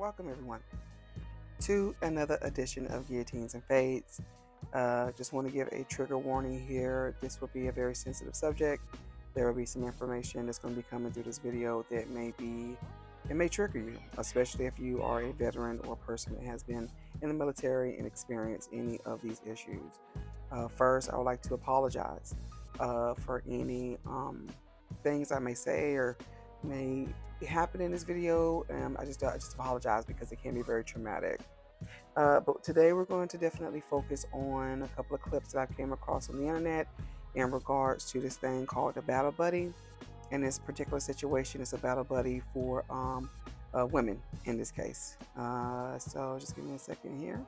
Welcome everyone to another edition of Guillotines and Fades. Just want to give a trigger warning here. This will be a very sensitive subject. There will be some information that's going to be coming through this video that may trigger you, especially if you are a veteran or a person that has been in the military and experienced any of these issues. First, I would like to apologize for any things I may say or may happen in this video. I just apologize because it can be very traumatic. But today we're going to definitely focus on a couple of clips that I came across on the internet in regards to this thing called the battle buddy. In this particular situation, it's a battle buddy for women in this case. So just give me a second here.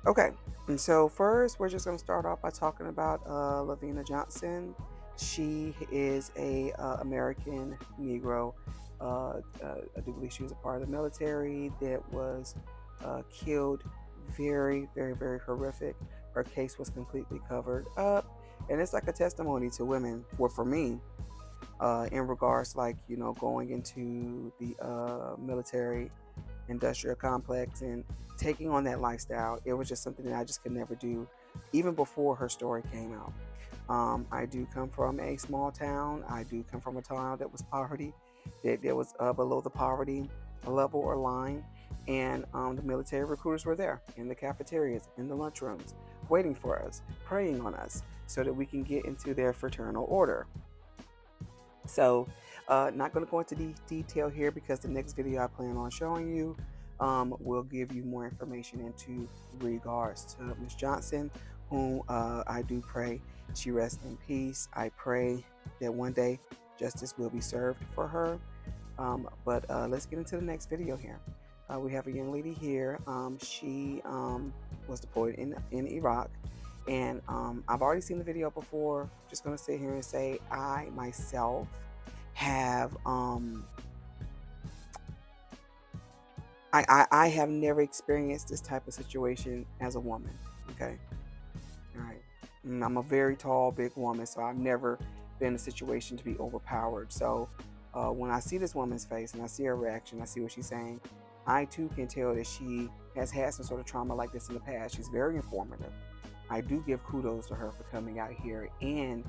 Okay, and so first we're just going to start off by talking about Lavina Johnson. She is a American Negro. I do believe she was a part of the military that was killed. Very, very, very horrific. Her case was completely covered up, and it's like a testimony to women, for me, in regards to, like, you know, going into the military industrial complex and taking on that lifestyle. It was just something that I just could never do, even before her story came out. I do come from a small town. I do come from a town that was poverty, that was below the poverty level or line, and the military recruiters were there in the cafeterias, in the lunchrooms, waiting for us, preying on us, so that we can get into their fraternal order. So, not going to go into detail here because the next video I plan on showing you will give you more information into regards to Miss Johnson, whom I do pray she rests in peace. I pray that one day justice will be served for her. But let's get into the next video here. We have a young lady here. She was deployed in Iraq, and I've already seen the video before. Just going to sit here and say I myself have I have never experienced this type of situation as a woman. Okay, all right. And I'm a very tall, big woman, so I've never been in a situation to be overpowered. So when I see this woman's face and I see her reaction, I see what she's saying, I too can tell that she has had some sort of trauma like this in the past. She's very informative. I do give kudos to her for coming out here and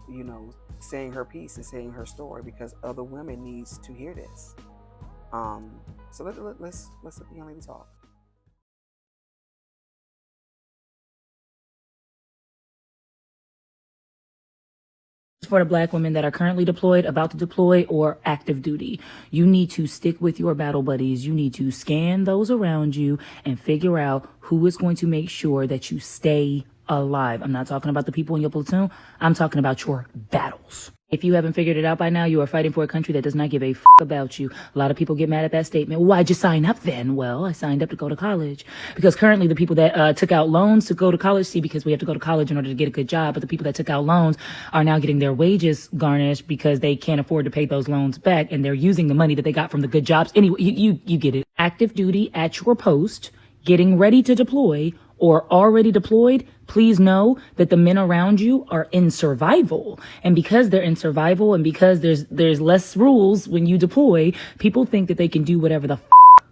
you know, saying her piece and saying her story, because other women needs to hear this. So let's let the young lady talk. For the Black women that are currently deployed, about to deploy, or active duty, you need to stick with your battle buddies. You need to scan those around you and figure out who is going to make sure that you stay alive. I'm not talking about the people in your platoon. I'm talking about your battles. If you haven't figured it out by now, you are fighting for a country that does not give a f about you. A lot of people get mad at that statement. Why'd you sign up then? Well, I signed up to go to college. Because currently the people that took out loans to go to college, see, because we have to go to college in order to get a good job, but the people that took out loans are now getting their wages garnished because they can't afford to pay those loans back, and they're using the money that they got from the good jobs. Anyway, you get it. Active duty at your post, getting ready to deploy, or already deployed, please know that the men around you are in survival. And because they're in survival, and because there's less rules when you deploy, people think that they can do whatever the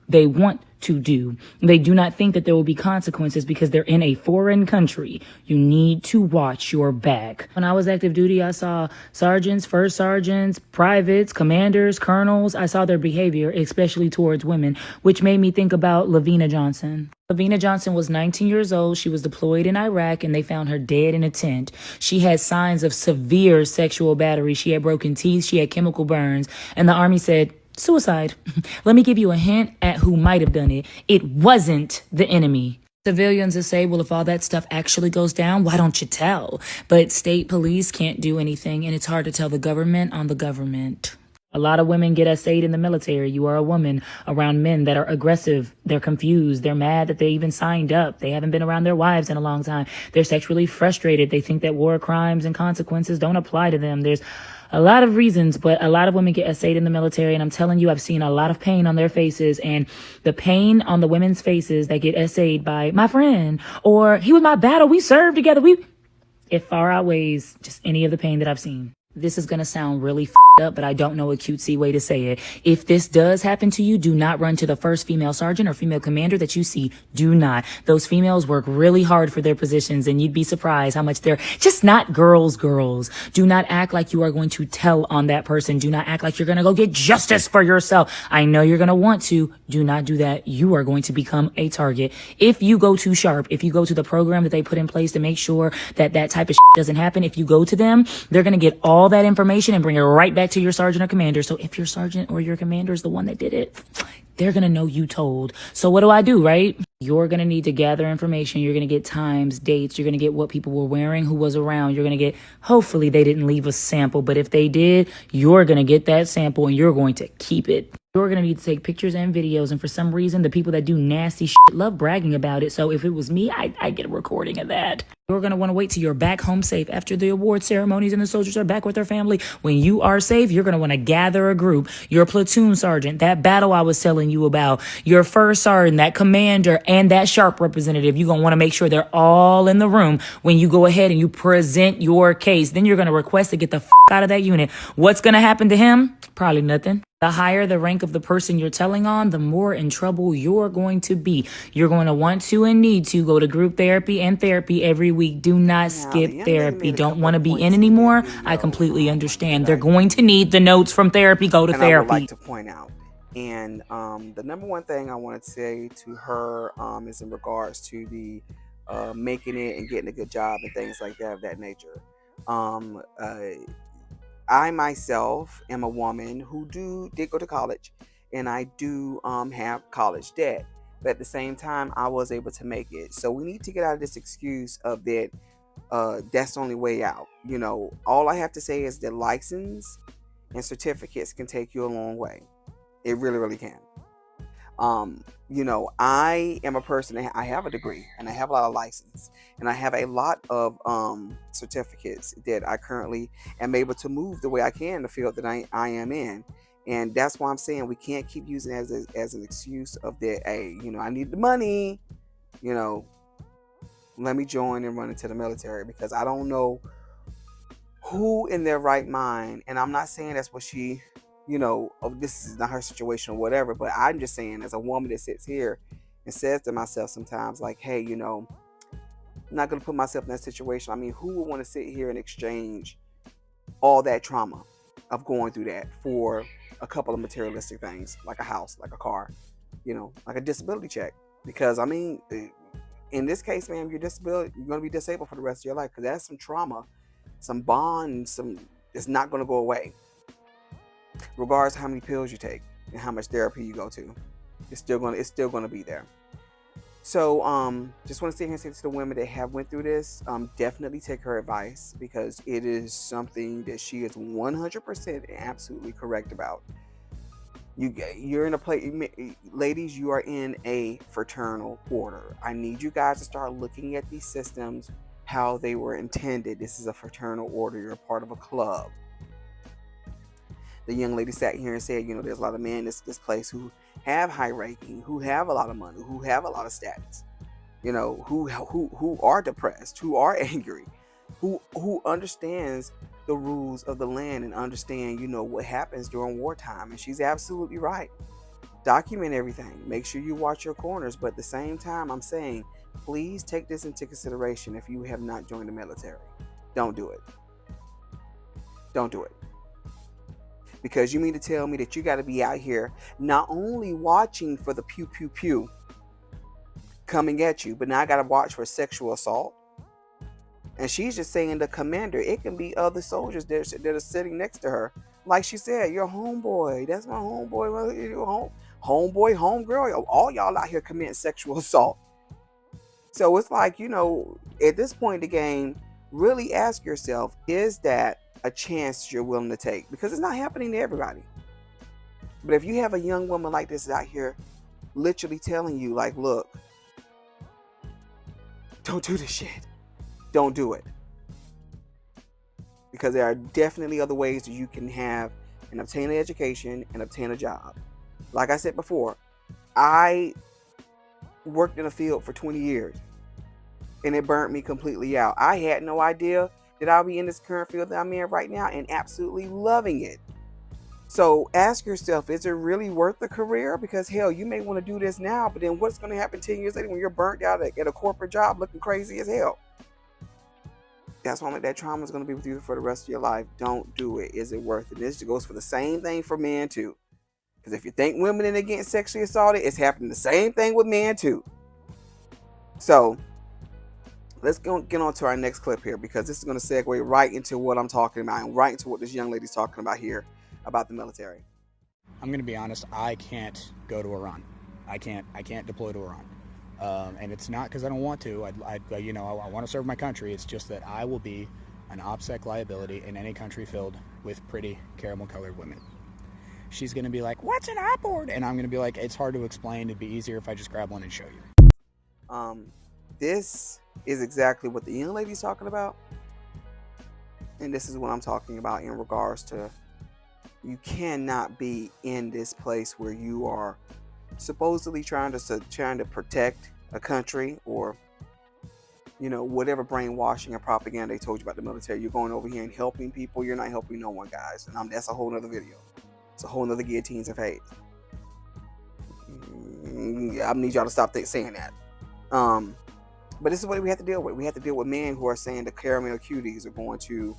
they want to do. They do not think that there will be consequences because they're in a foreign country. You need to watch your back. When I was active duty, I saw sergeants, first sergeants, privates, commanders, colonels. I saw their behavior, especially towards women, which made me think about Lavina Johnson. Lavina Johnson was 19 years old. She was deployed in Iraq, and they found her dead in a tent. She had signs of severe sexual battery. She had broken teeth. She had chemical burns. And the Army said, suicide. Let me give you a hint at who might have done it. It wasn't the enemy. Civilians will say, well, if all that stuff actually goes down, why don't you tell? But state police can't do anything, and it's hard to tell the government on the government. A lot of women get essayed in the military. You are a woman around men that are aggressive. They're confused. They're mad that they even signed up. They haven't been around their wives in a long time. They're sexually frustrated. They think that war crimes and consequences don't apply to them. There's a lot of reasons, but a lot of women get essayed in the military, and I'm telling you, I've seen a lot of pain on their faces, and the pain on the women's faces that get essayed by my friend, or he was my battle, we served together, it far outweighs just any of the pain that I've seen. This is going to sound really up, but I don't know a cutesy way to say it. If this does happen to you, do not run to the first female sergeant or female commander that you see. Do not. Those females work really hard for their positions, and you'd be surprised how much they're just not girls. Do not act like you are going to tell on that person. Do not act like you're going to go get justice for yourself. I know you're going to want to. Do not do that. You are going to become a target. If you go to SHARP, if you go to the program that they put in place to make sure that that type of doesn't happen, if you go to them, they're going to get all that information and bring it right back to your sergeant or commander. So if your sergeant or your commander is the one that did it, they're going to know you told. So what do, right? You're going to need to gather information. You're going to get times, dates. You're going to get what people were wearing, who was around. You're going to get, hopefully they didn't leave a sample, but if they did, you're going to get that sample and you're going to keep it. You're going to need to take pictures and videos. And for some reason, the people that do nasty shit love bragging about it. So if it was me, I'd get a recording of that. You're going to want to wait till you're back home safe after the award ceremonies and the soldiers are back with their family. When you are safe, you're going to want to gather a group, your platoon sergeant, that battle I was telling you about, your first sergeant, that commander, and that SHARP representative. You're going to want to make sure they're all in the room when you go ahead and you present your case. Then you're going to request to get the out of that unit. What's going to happen to him? Probably nothing. The higher the rank of the person you're telling on, the more in trouble you're going to be. You're going to want to and need to go to group therapy and therapy every week. Do not skip therapy. Don't want to be in anymore? I completely understand. They're going to need the notes from therapy. Go to therapy. I would like to point out, and the number one thing I want to say to her is in regards to the making it and getting a good job and things like that of that nature. I myself am a woman who did go to college, and I do have college debt. But at the same time, I was able to make it. So we need to get out of this excuse of that that's the only way out. You know, all I have to say is that license and certificates can take you a long way. It really, really can. You know, I am a person that I have a degree and I have a lot of license and I have a lot of certificates that I currently am able to move the way I can in the field that I am in. And that's why I'm saying we can't keep using it as an excuse of that, hey, you know, I need the money, you know, let me join and run into the military, because I don't know who in their right mind, and I'm not saying that's what she, you know, this is not her situation or whatever, but I'm just saying, as a woman that sits here and says to myself sometimes, like, hey, you know, I'm not going to put myself in that situation. I mean, who would want to sit here and exchange all that trauma of going through that for a couple of materialistic things, like a house, like a car, you know, like a disability check? Because, I mean, in this case, ma'am, you're going to be disabled for the rest of your life, because that's some trauma, some bond, it's not going to go away. Regardless of how many pills you take and how much therapy you go to, it's still going to be there. So just want to sit here and say to the women that have went through this, definitely take her advice, because it is something that she is 100% absolutely correct about. You're in a place, ladies, you are in a fraternal order. I need you guys to start looking at these systems how they were intended. This is a fraternal order. You're a part of a club. The young lady sat here and said, you know, there's a lot of men in this place who have high ranking, who have a lot of money, who have a lot of status, you know, who are depressed, who are angry, who understands the rules of the land and understand, you know, what happens during wartime. And she's absolutely right. Document everything. Make sure you watch your corners. But at the same time, I'm saying, please take this into consideration if you have not joined the military. Don't do it. Don't do it. Because you mean to tell me that you got to be out here not only watching for the pew, pew, pew coming at you, but now I got to watch for sexual assault? And she's just saying the commander. It can be other soldiers that are sitting next to her. Like she said, your homeboy. That's my homeboy. Homeboy, homegirl. All y'all out here committing sexual assault. So it's like, you know, at this point in the game, really ask yourself, is that a chance you're willing to take? Because it's not happening to everybody. But if you have a young woman like this out here literally telling you, like, look, don't do this shit. Don't do it. Because there are definitely other ways that you can have and obtain an education and obtain a job. Like I said before, I worked in a field for 20 years and it burnt me completely out. I had no idea that I'll be in this current field that I'm in right now and absolutely loving it. So ask yourself, is it really worth the career? Because hell, you may want to do this now, but then what's going to happen 10 years later when you're burnt out at a corporate job looking crazy as hell? That's why that trauma is going to be with you for the rest of your life. Don't do it. Is it worth it? This goes for the same thing for men too. Because if you think women are getting sexually assaulted, it's happening the same thing with men too. So let's get on to our next clip here, because this is going to segue right into what I'm talking about and right into what this young lady's talking about here about the military. I'm going to be honest, I can't go to Iran. I can't deploy to Iran. And it's not because I don't want to. I want to serve my country. It's just that I will be an OPSEC liability in any country filled with pretty caramel-colored women. She's going to be like, what's an op-board? And I'm going to be like, it's hard to explain. It'd be easier if I just grab one and show you. This is exactly what the young lady's talking about. And this is what I'm talking about in regards to you cannot be in this place where you are supposedly trying to protect a country, or whatever brainwashing and propaganda they told you about the military. You're going over here and helping people. You're not helping no one, guys. And that's a whole nother video. It's a whole nother Guillotines of Hate. I need y'all to stop saying that. But this is what we have to deal with. We have to deal with men who are saying the caramel cuties are going to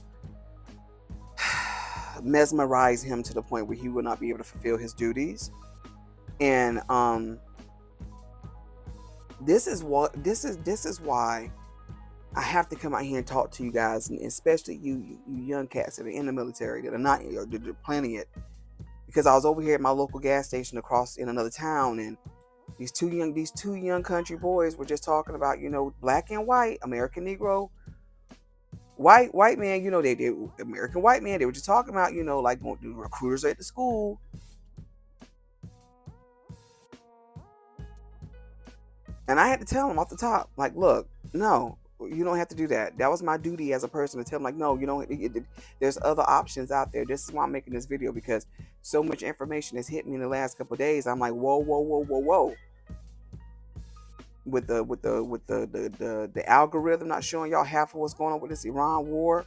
mesmerize him to the point where he will not be able to fulfill his duties. And this is why I have to come out here and talk to you guys, and especially you young cats that are in the military that are not, or that are planning it. Because I was over here at my local gas station across in another town, and these two young country boys were just talking about, black and white, American Negro, white man, they American white man. They were just talking about, like going to recruiters at the school. And I had to tell them off the top, like, look, no, you don't have to do that. That was my duty as a person to tell them, like, no, there's other options out there. This is why I'm making this video, because so much information has hit me in the last couple of days. I'm like, whoa. With the algorithm not showing y'all half of what's going on with this Iran war.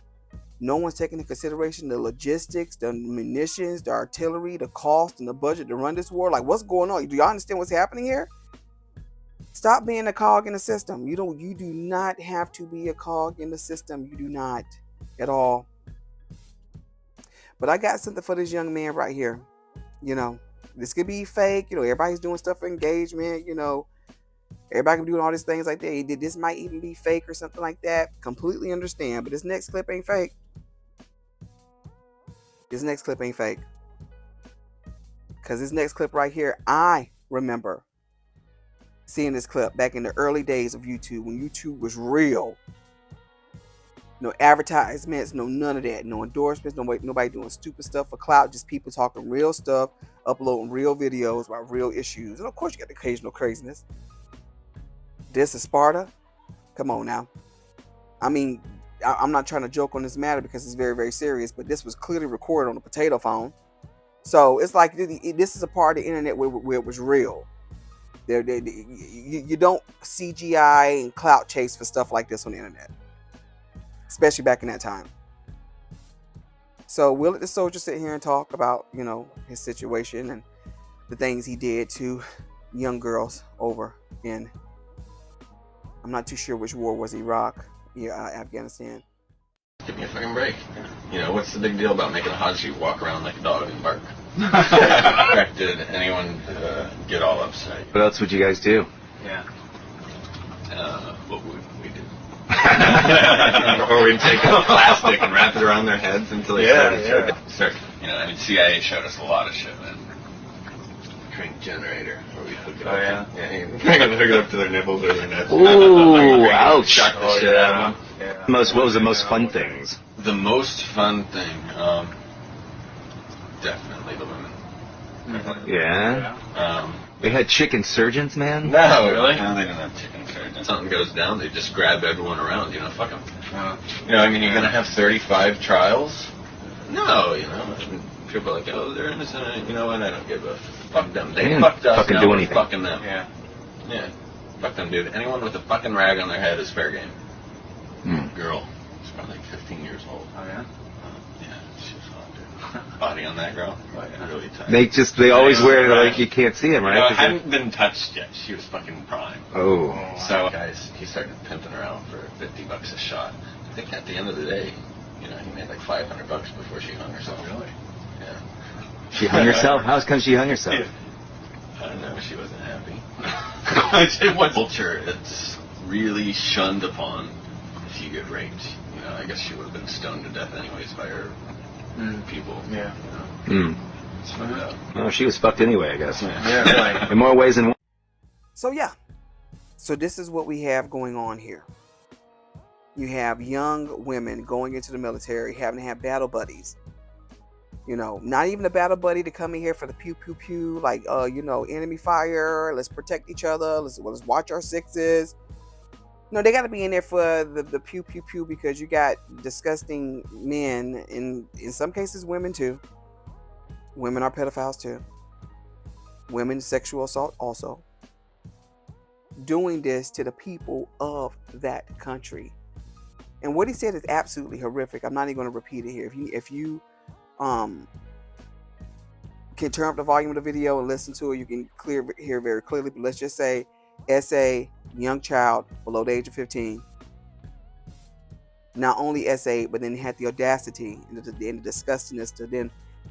No one's taking into consideration the logistics, the munitions, the artillery, the cost, and the budget to run this war. Like, what's going on? Do y'all understand what's happening here? Stop being a cog in the system. You do not have to be a cog in the system. You do not at all. But I got something for this young man right here. This could be fake. Everybody's doing stuff for engagement. Everybody can be doing all these things like that. This might even be fake or something like that. Completely understand. But this next clip ain't fake. This next clip ain't fake. Because this next clip right here, I remember seeing this clip back in the early days of YouTube, when YouTube was real. No advertisements, no none of that. No endorsements, nobody doing stupid stuff for clout. Just people talking real stuff, uploading real videos about real issues. And of course you got the occasional craziness. This is Sparta. Come on now. I mean, I'm not trying to joke on this matter because it's very, very serious, but this was clearly recorded on a potato phone. So it's like this is a part of the internet where it was real. You don't CGI and clout chase for stuff like this on the internet, especially back in that time. So we'll let the soldier sit here and talk about, his situation and the things he did to young girls over in, I'm not too sure which war was, Iraq, Afghanistan. Give me a fucking break. What's the big deal about making a Haji walk around like a dog and bark? Did anyone get all upset? What else would you guys do? Yeah. What would we do? Or we'd take a plastic and wrap it around their heads until they start. CIA showed us a lot of shit, man. Drink generator, where we hook it up. Yeah, hook it up to their nipples or their nuts. Ooh, ouch! Shock the shit out of them. Yeah. What was the most fun things? The most fun thing, definitely the women. Yeah. They had chicken surgeons, man. No, really? No, they didn't have chicken surgeons. Something goes down, they just grab everyone around. Fuck them. You're gonna have 35 trials. No, people are like, oh, they're innocent. And I don't give a fuck them. They fucked us. Fucking now do we're anything. Fucking them. Yeah. Fuck them, dude. Anyone with a fucking rag on their head is fair game. Mm. Girl. probably like 15 years old. Oh, yeah? Yeah, she was hot, dude. Body on that girl, really tight. They always wear it like you can't see them, right? No, it hadn't been touched yet. She was fucking prime. Oh. So, guys, he started pimping her out for $50 a shot. I think at the end of the day, he made like $500 before she hung herself. Really? Yeah. She hung herself? How's come she hung herself? Yeah. I don't know. She wasn't happy. It was culture. It's really shunned upon if you get raped. I guess she would have been stoned to death anyways by her people. Yeah. It's fucked up. Oh, she was fucked anyway, I guess. Yeah, right. In more ways than one. So yeah. So this is what we have going on here. You have young women going into the military, having to have battle buddies. Not even a battle buddy to come in here for the pew pew pew, like enemy fire. Let's protect each other. Let's watch our sixes. No, they got to be in there for the pew pew pew because you got disgusting men, in some cases women too. Women are pedophiles too. Women sexual assault also. Doing this to the people of that country. And what he said is absolutely horrific. I'm not even going to repeat it here. If you can turn up the volume of the video and listen to it, you can hear very clearly. But let's just say SA, young child below the age of 15. Not only SA, but then had the audacity and the disgustingness to then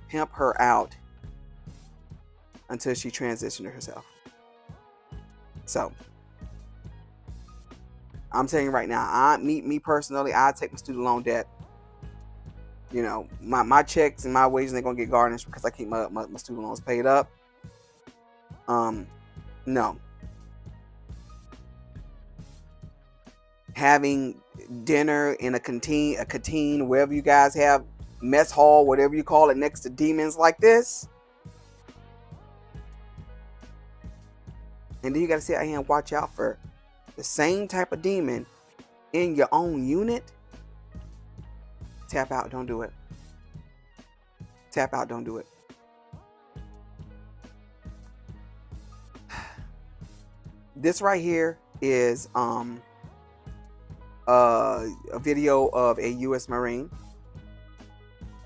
pimp her out until she transitioned herself. So I'm telling you right now, me personally, I take my student loan debt. My checks and my wages ain't gonna get garnished because I keep my student loans paid up. No. Having dinner in a canteen, wherever you guys have, mess hall, whatever you call it, next to demons like this. And then you gotta sit out here and watch out for the same type of demon in your own unit. Tap out, don't do it. Tap out, don't do it. This right here is a video of a U.S. Marine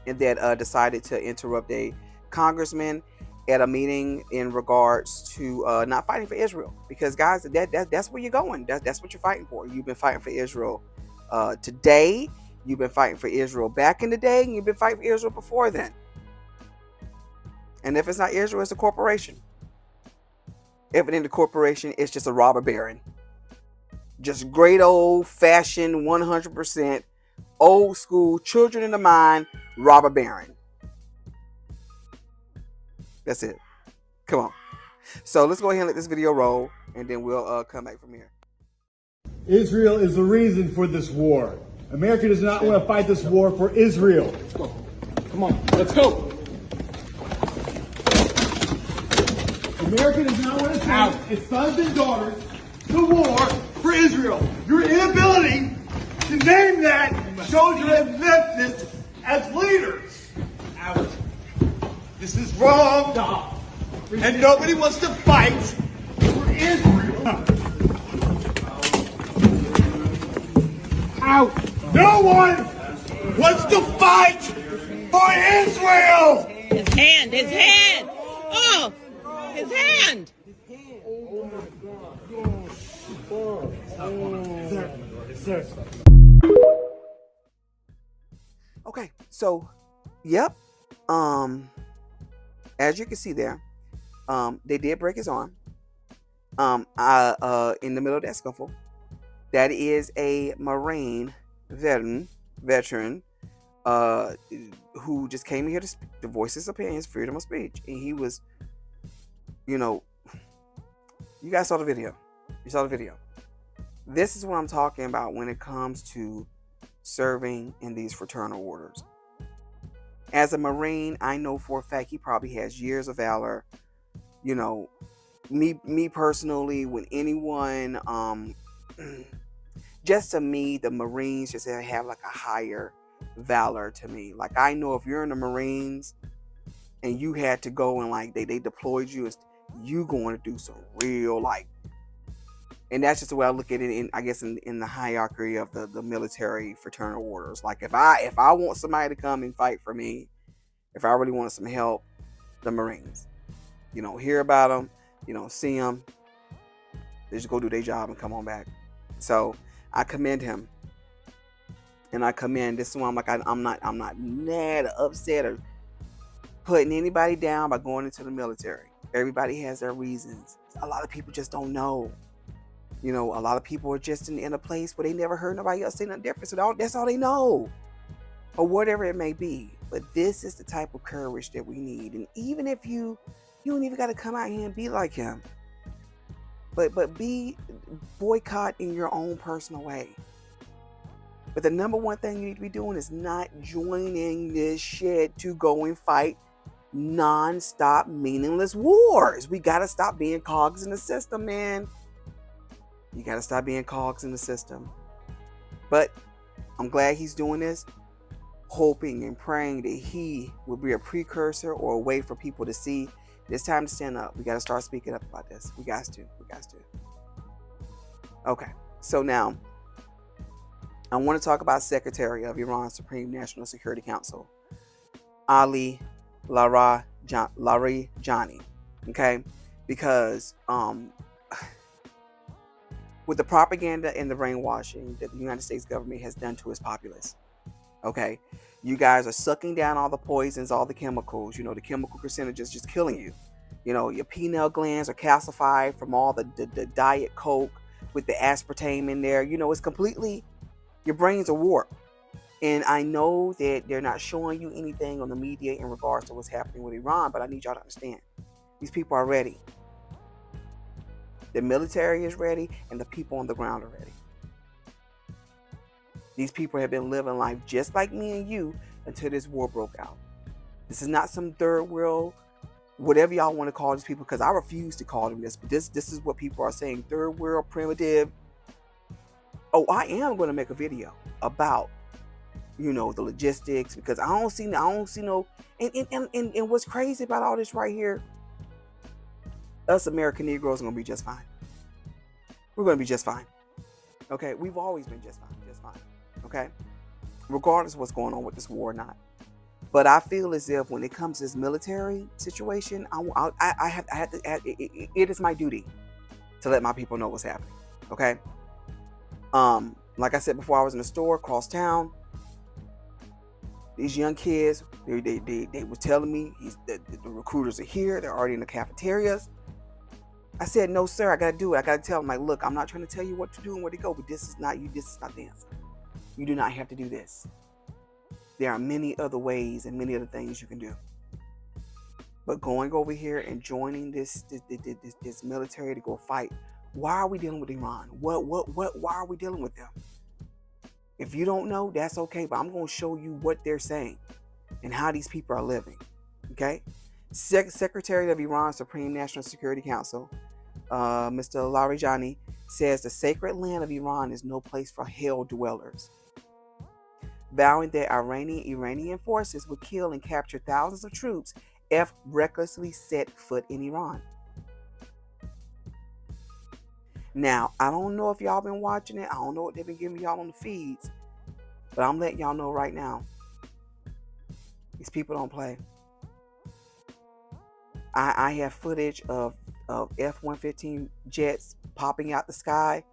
that decided to interrupt a congressman at a meeting in regards to not fighting for Israel. Because guys, that's where you're going. That's what you're fighting for. You've been fighting for Israel today. You've been fighting for Israel back in the day, and you've been fighting for Israel before then. And if it's not Israel, it's a corporation. If it ain't a corporation, it's just a robber baron. Just great old fashioned, 100% old school, children in the mind, robber baron. That's it. Come on. So let's go ahead and let this video roll, and then we'll come back from here. Israel is the reason for this war. America does not want to fight this war for Israel. Let's go. Come on, let's go. America does not want to send its sons and daughters to war for Israel. Your inability to name that shows your inept as leaders. Out. This is wrong. And nobody wants to fight for Israel. Out. No one wants to fight for Israel. His hand. Oh, his hand. Okay, so, yep. As you can see there, they did break his arm. In the middle of that scuffle. That is a Marine veteran, who just came here to voice his opinions, freedom of speech. And he was, you guys saw the video. You saw the video. This is what I'm talking about when it comes to serving in these fraternal orders. As a Marine, I know for a fact he probably has years of valor. Me personally, when anyone, just to me, the Marines just have like a higher valor to me. Like, I know if you're in the Marines and you had to go and like they deployed you, you going to do some real, like, And that's just the way I look at it in, I guess, in the hierarchy of the military fraternal orders. Like if I want somebody to come and fight for me, if I really want some help, the Marines. You don't hear about them, you don't see them. They just go do their job and come on back. So I commend him. And I commend, this is why I'm like, I'm not mad or upset or putting anybody down by going into the military. Everybody has their reasons. A lot of people just don't know. You know, a lot of people are just in a place where they never heard nobody else say nothing different. So that's all they know. Or whatever it may be. But this is the type of courage that we need. And even if you don't even got to come out here and be like him. But be boycott in your own personal way. But the number one thing you need to be doing is not joining this shit to go and fight non-stop meaningless wars. We got to stop being cogs in the system, man. You got to stop being cogs in the system. But I'm glad he's doing this, hoping and praying that he will be a precursor or a way for people to see it's time to stand up. We got to start speaking up about this. We got to. Okay. So now, I want to talk about Secretary of Iran's Supreme National Security Council, Ali Larijani. Okay? Because with the propaganda and the brainwashing that the United States government has done to its populace, okay? You guys are sucking down all the poisons, all the chemicals, the chemical carcinogens just killing you. Your pineal glands are calcified from all the Diet Coke with the aspartame in there. It's completely, your brains are warped. And I know that they're not showing you anything on the media in regards to what's happening with Iran, but I need y'all to understand. These people are ready. The military is ready, and the people on the ground are ready. These people have been living life just like me and you until this war broke out. This is not some third world, whatever y'all want to call these people, because I refuse to call them this, but this is what people are saying, third world, primitive. Oh, I am going to make a video about, the logistics, because I don't see no, and what's crazy about all this right here, us American Negroes are going to be just fine. We're going to be just fine. Okay? We've always been just fine. Okay? Regardless of what's going on with this war or not. But I feel as if when it comes to this military situation, I have to, it is my duty to let my people know what's happening. Okay? Like I said before, I was in the store across town. These young kids, they were telling me the recruiters are here. They're already in the cafeterias. I said, no, sir, I got to do it. I got to tell them, like, look, I'm not trying to tell you what to do and where to go, but this is not you. This is not the answer. You do not have to do this. There are many other ways and many other things you can do. But going over here and joining this military to go fight, why are we dealing with Iran? Why are we dealing with them? If you don't know, that's okay, but I'm going to show you what they're saying and how these people are living. Okay? Secretary of Iran's Supreme National Security Council, Mr. Larijani, says the sacred land of Iran is no place for hell dwellers, vowing that Iranian forces would kill and capture thousands of troops if recklessly set foot in Iran. Now, I don't know if y'all been watching it. I don't know what they've been giving y'all on the feeds, but I'm letting y'all know right now. These people don't play. I have footage of F-115 jets popping out the sky.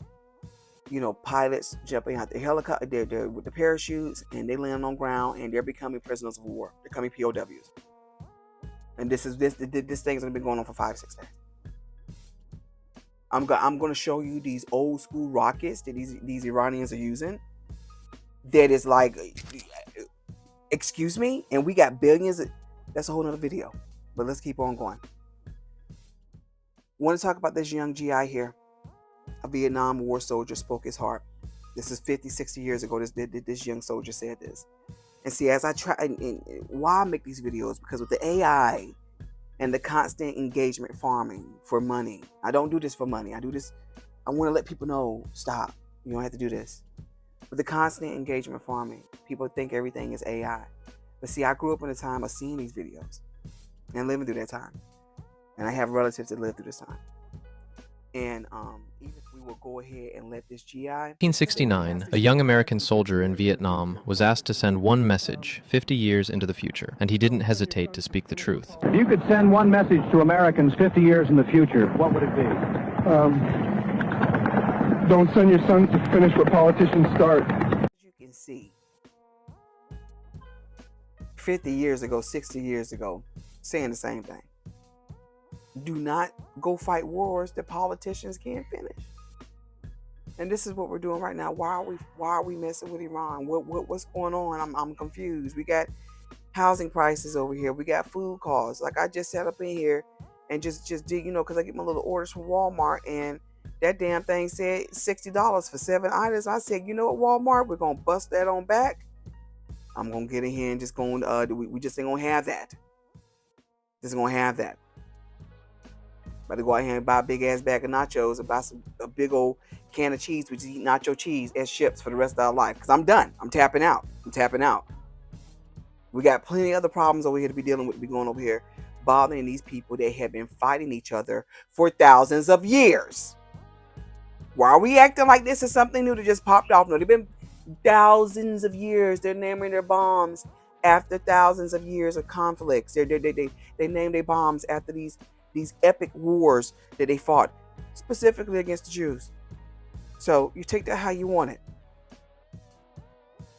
Pilots jumping out the helicopter, they're with the parachutes, and they land on ground, and they're becoming prisoners of war. They're becoming POWs. And this thing's gonna be going on for 5-6 days. I'm gonna show you these old school rockets that these Iranians are using. That is like, excuse me, and we got billions. That's a whole nother video. But let's keep on going. Want to talk about this young GI here. A Vietnam War soldier spoke his heart. This is 50, 60 years ago. This young soldier said this. And see, as I try, and why I make these videos, because with the AI and the constant engagement farming for money, I don't do this for money. I do this, I want to let people know, stop. You don't have to do this. With the constant engagement farming, people think everything is AI. But see, I grew up in a time of seeing these videos and living through that time. And I have relatives that live through this time. And even if we we will go ahead and let this GI. 1969, a young American soldier in Vietnam was asked to send one message 50 years into the future, and he didn't hesitate to speak the truth. If you could send one message to Americans 50 years in the future, what would it be? Don't send your sons to finish what politicians start. As you can see, 50 years ago, 60 years ago, saying the same thing. Do not go fight wars that politicians can't finish. And this is what we're doing right now. Why are we messing with Iran? What's going on? I'm confused. We got housing prices over here. We got food costs. Like I just sat up in here and just did, because I get my little orders from Walmart, and that damn thing said $60 for 7 items. I said, you know what, Walmart, we're gonna bust that on back. I'm gonna get in here and just we just ain't gonna have that. Just gonna have that. About to go out here and buy a big ass bag of nachos and buy a big old can of cheese. We just eat nacho cheese as chips for the rest of our life. Because I'm done. I'm tapping out. We got plenty of other problems over here to be dealing with, to be going over here, bothering these people that have been fighting each other for thousands of years. Why are we acting like this is something new that just popped off? No, they've been thousands of years. They're naming their bombs after thousands of years of conflicts. They name their bombs after these epic wars that they fought specifically against the Jews. So you take that how you want it.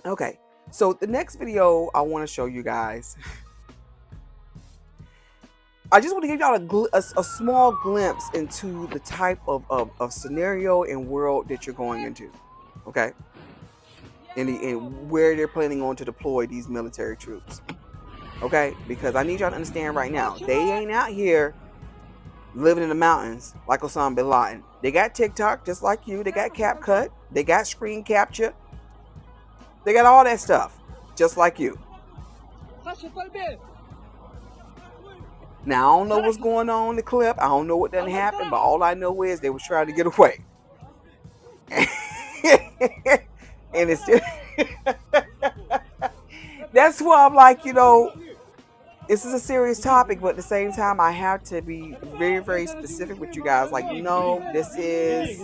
Okay, so the next video I want to show you guys, I just want to give y'all a small glimpse into the type of scenario and world that you're going into, okay? And where they're planning on to deploy these military troops, okay? Because I need y'all to understand right now, they ain't out here living in the mountains like Osama bin Laden. They got TikTok just like you. They got CapCut. They got screen capture. They got all that stuff just like you. Now I don't know what's going on in the clip. I don't know what done happened, but all I know is they was trying to get away. And it's still that's why I'm like, this is a serious topic, but at the same time, I have to be very, very specific with you guys. Like, no, this is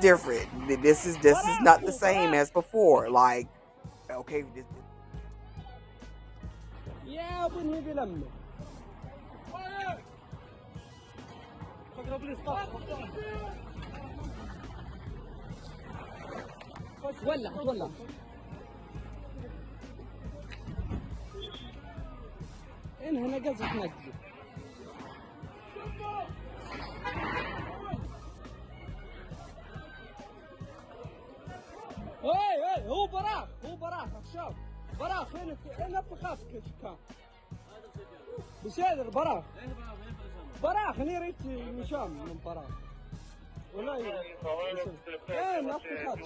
different. This is not the same as before. Like, okay, هنا قزح نقزح هو براخ شوف براخ هنا فخاف كان بسيدر براخ هني ريت مشام من براخ ولا نفس خاف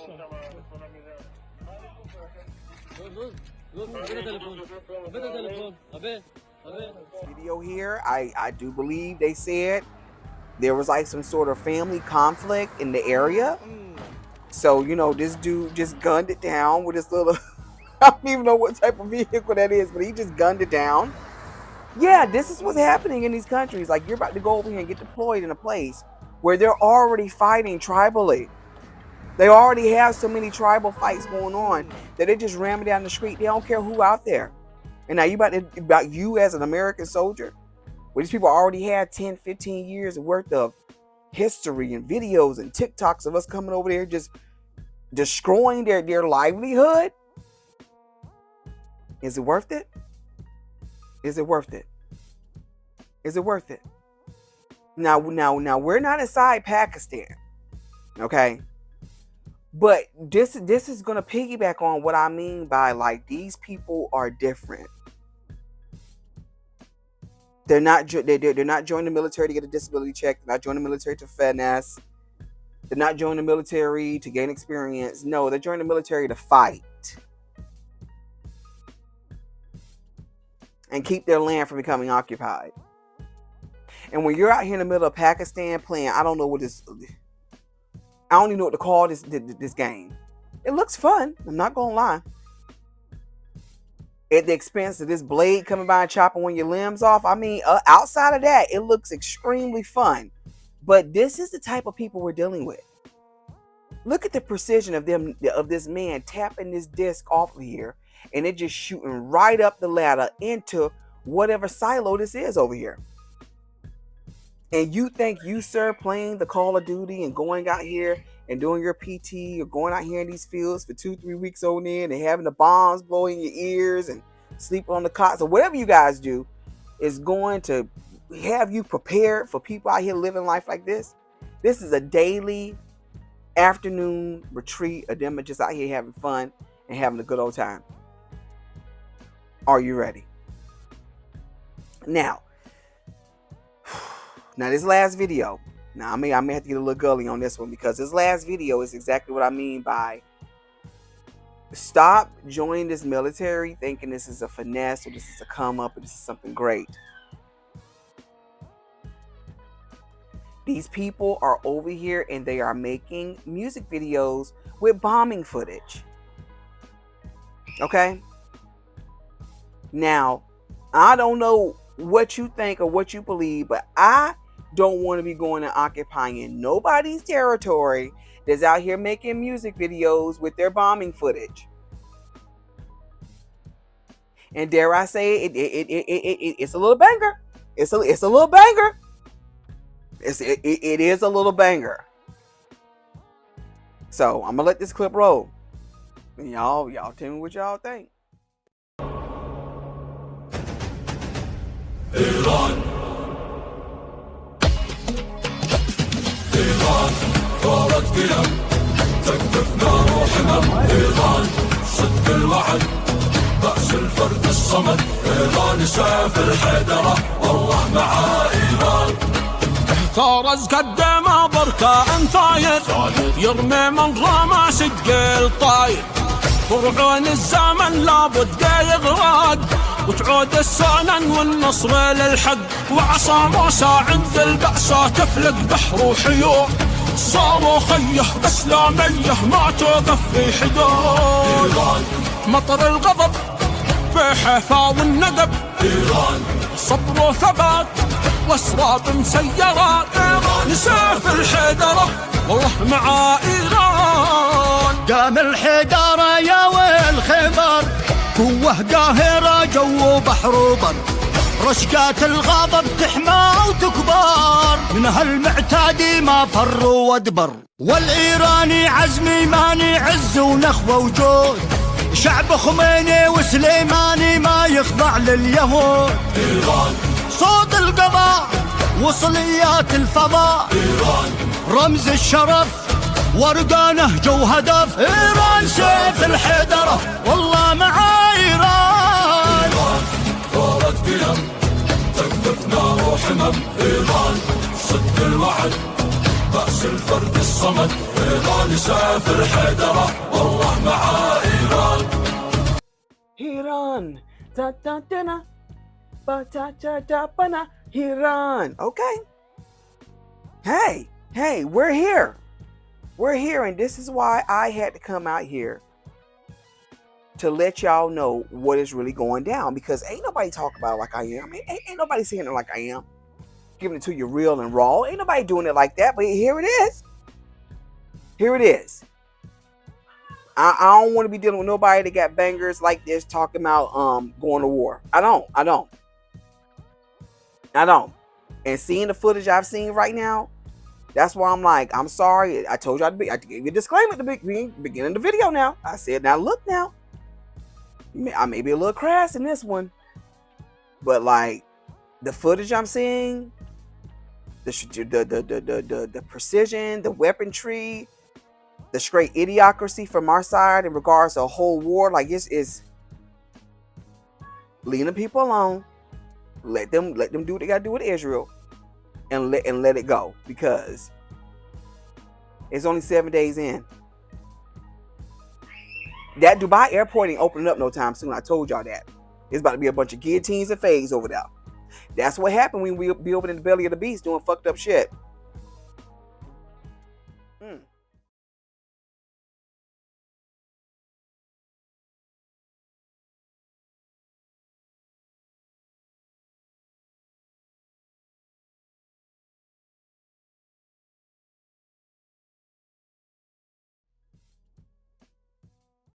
video here, I do believe they said there was like some sort of family conflict in the area. So, this dude just gunned it down with his little, I don't even know what type of vehicle that is, but he just gunned it down. Yeah, this is what's happening in these countries. Like, you're about to go over here and get deployed in a place where they're already fighting tribally. They already have so many tribal fights going on that they just ram it down the street. They don't care who out there. And now about you as an American soldier, where these people already had 10, 15 years worth of history and videos and TikToks of us coming over there just destroying their livelihood. Is it worth it? Is it worth it? Is it worth it? Now we're not inside Pakistan, okay? But this is gonna piggyback on what I mean by, like, these people are different. They're not joining the military to get a disability check. They're not joining the military to finesse. They're not joining the military to gain experience. No, they're joining the military to fight and keep their land from becoming occupied. And when you're out here in the middle of Pakistan playing, I don't even know what to call this game. It looks fun. I'm not gonna lie. At the expense of this blade coming by and chopping one of your limbs off. I mean, outside of that, it looks extremely fun. But this is the type of people we're dealing with. Look at the precision of this man tapping this disc off of here, and it just shooting right up the ladder into whatever silo this is over here. And you think you, sir, playing the Call of Duty and going out here and doing your PT or going out here in these fields for 2-3 weeks on end and having the bombs blow in your ears and sleeping on the cots or whatever you guys do is going to have you prepared for people out here living life like this? This is a daily afternoon retreat of them just out here having fun and having a good old time. Are you ready? Now this last video, I may have to get a little gully on this one, because this last video is exactly what I mean by stop joining this military thinking this is a finesse or this is a come up or this is something great. These people are over here and they are making music videos with bombing footage. Okay? Now, I don't know what you think or what you believe, but I don't want to be going and occupying nobody's territory that's out here making music videos with their bombing footage. And dare I say, it's a little banger. It's a little banger. It is a little banger. So I'm gonna let this clip roll. And y'all tell me what y'all think. إيران ثورة قيم تكتفنا روحنا إيران صدق الوعد بأس الفرد الصمد إيران سيف الحيدرة والله مع إيران ثورز قدم بركان ثاير يرمي من رمى سجل طاير فرعون الزمن لابد يغرق وتعود السنن والنصر للحق وعصا موسى عند البأسة تفلق بحر وحيوم صاروا خيه اسلاميه ما توقف في حدود مطر الغضب في حيفا والندب إيران صبر وثبات واسراب مسيرات إيران سيف الحيدرة والله مع إيران قام الحيدرة يا ويل خبر قوة قاهرة جو بحر وبر رشقات الغضب تحمى وتكبر من هالمعتادي ما فر وادبر والإيراني عزمي ماني عز ونخوة وجود شعب خميني وسليماني ما يخضع لليهود إيران صوت القضاء وصليات الفضاء إيران رمز الشرف ورقانه جو هدف إيران سيف الحيدرة والله مع إيران ثورة قيم تكتفنا وحمم إيران صدق الوعد بأس الفرد الصمد إيران سيف الحيدرة والله مع إيران إيران تا تا تا با تا تا تا بنا إيران. Okay. Hey, we're here. We're here, and this is why I had to come out here to let y'all know what is really going down, because ain't nobody talking about it like I am. Ain't nobody saying it like I am. Giving it to you real and raw. Ain't nobody doing it like that, but here it is. Here it is. I don't want to be dealing with nobody that got bangers like this talking about going to war. I don't. And seeing the footage I've seen right now, that's why I'm like, I'm sorry. I told you I gave you a disclaimer at the beginning of the video now. I said, now look now. I may be a little crass in this one. But like, the footage I'm seeing, the precision, the weaponry, the straight idiocracy from our side in regards to a whole war, like this is leaving the people alone. Let them do what they gotta do with Israel. And let it go, because it's only 7 days in. That Dubai airport ain't opening up no time soon. I told y'all that. It's about to be a bunch of guillotines and fades over there. That's what happened when we be over in the belly of the beast doing fucked up shit.